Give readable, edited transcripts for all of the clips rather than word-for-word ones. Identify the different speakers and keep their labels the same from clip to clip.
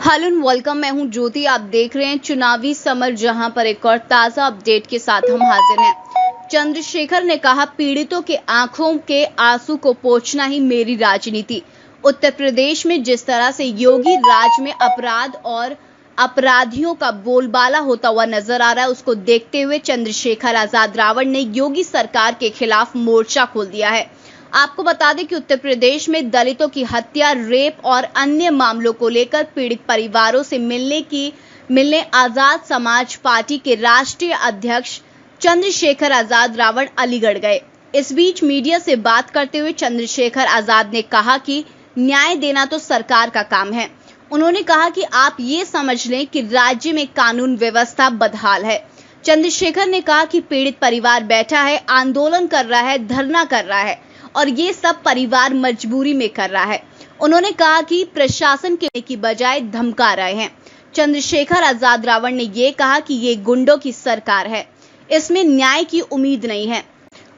Speaker 1: Hello and welcome. मैं हूं ज्योति। आप देख रहे हैं चुनावी समर, जहां पर एक और ताजा अपडेट के साथ हम हाजिर हैं। चंद्रशेखर ने कहा, पीड़ितों के आंखों के आंसू को पोंछना ही मेरी राजनीति। उत्तर प्रदेश में जिस तरह से योगी राज में अपराध और अपराधियों का बोलबाला होता हुआ नजर आ रहा है, उसको देखते हुए चंद्रशेखर आजाद रावण ने योगी सरकार के खिलाफ मोर्चा खोल दिया है। आपको बता दें कि उत्तर प्रदेश में दलितों की हत्या, रेप और अन्य मामलों को लेकर पीड़ित परिवारों से मिलने आजाद समाज पार्टी के राष्ट्रीय अध्यक्ष चंद्रशेखर आजाद रावण अलीगढ़ गए। इस बीच मीडिया से बात करते हुए चंद्रशेखर आजाद ने कहा कि न्याय देना तो सरकार का काम है। उन्होंने कहा कि आप ये समझ लें कि राज्य में कानून व्यवस्था बदहाल है। चंद्रशेखर ने कहा कि पीड़ित परिवार बैठा है, आंदोलन कर रहा है, धरना कर रहा है और ये सब परिवार मजबूरी में कर रहा है। उन्होंने कहा कि प्रशासन के की बजाय धमका रहे हैं। चंद्रशेखर आजाद रावण ने ये कहा कि ये गुंडों की सरकार है, इसमें न्याय की उम्मीद नहीं है।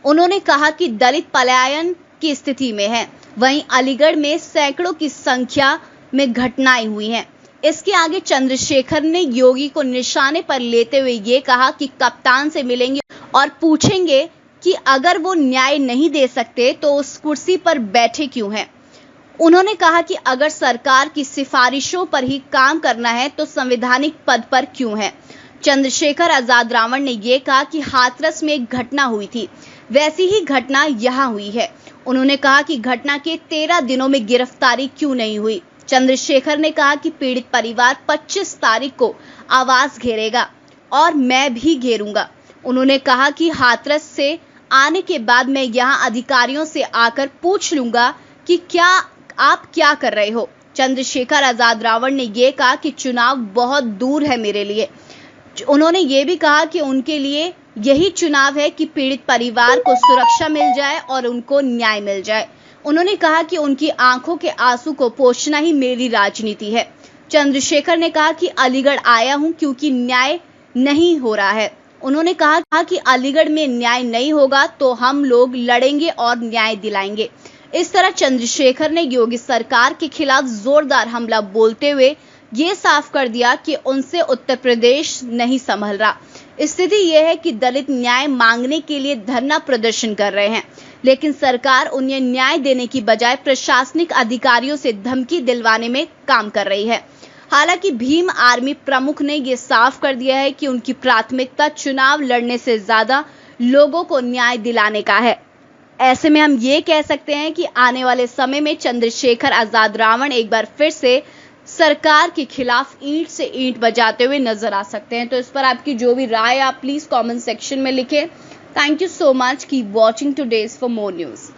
Speaker 1: उन्होंने कहा कि दलित पलायन की स्थिति में है, वहीं अलीगढ़ में सैकड़ों की संख्या में घटनाएं हुई हैं। इसके आगे चंद्रशेखर ने योगी को निशाने पर लेते हुए ये कहा कि कप्तान से मिलेंगे और पूछेंगे कि अगर वो न्याय नहीं दे सकते तो उस कुर्सी पर बैठे क्यों हैं। उन्होंने कहा कि अगर सरकार की सिफारिशों पर ही काम करना है तो संवैधानिक पद पर क्यों है। चंद्रशेखर आजाद रावण ने यह कहा कि हाथरस में एक घटना हुई थी, वैसी ही घटना यहां हुई है। उन्होंने कहा कि घटना के 13 दिनों में गिरफ्तारी क्यों नहीं हुई। चंद्रशेखर ने कहा कि पीड़ित परिवार 25 तारीख को आवास घेरेगा और मैं भी घेरूंगा। उन्होंने कहा कि हाथरस से आने के बाद मैं यहां अधिकारियों से आकर पूछ लूंगा कि आप क्या कर रहे हो। चंद्रशेखर आजाद रावण ने यह कहा कि चुनाव बहुत दूर है मेरे लिए। उन्होंने ये भी कहा कि उनके लिए यही चुनाव है कि पीड़ित परिवार को सुरक्षा मिल जाए और उनको न्याय मिल जाए। उन्होंने कहा कि उनकी आंखों के आंसू को पोंछना ही मेरी राजनीति है। चंद्रशेखर ने कहा कि अलीगढ़ आया हूं क्योंकि न्याय नहीं हो रहा है। उन्होंने कहा कि अलीगढ़ में न्याय नहीं होगा तो हम लोग लड़ेंगे और न्याय दिलाएंगे। इस तरह चंद्रशेखर ने योगी सरकार के खिलाफ जोरदार हमला बोलते हुए ये साफ कर दिया कि उनसे उत्तर प्रदेश नहीं संभल रहा। स्थिति यह है कि दलित न्याय मांगने के लिए धरना प्रदर्शन कर रहे हैं, लेकिन सरकार उन्हें न्याय देने की बजाय प्रशासनिक अधिकारियों से धमकी दिलवाने में काम कर रही है। हालांकि भीम आर्मी प्रमुख ने यह साफ कर दिया है कि उनकी प्राथमिकता चुनाव लड़ने से ज्यादा लोगों को न्याय दिलाने का है। ऐसे में हम ये कह सकते हैं कि आने वाले समय में चंद्रशेखर आजाद रावण एक बार फिर से सरकार के खिलाफ ईंट से ईंट बजाते हुए नजर आ सकते हैं। तो इस पर आपकी जो भी राय है आप प्लीज कमेंट सेक्शन में लिखें। Thank you so much. Keep watching today's for more news.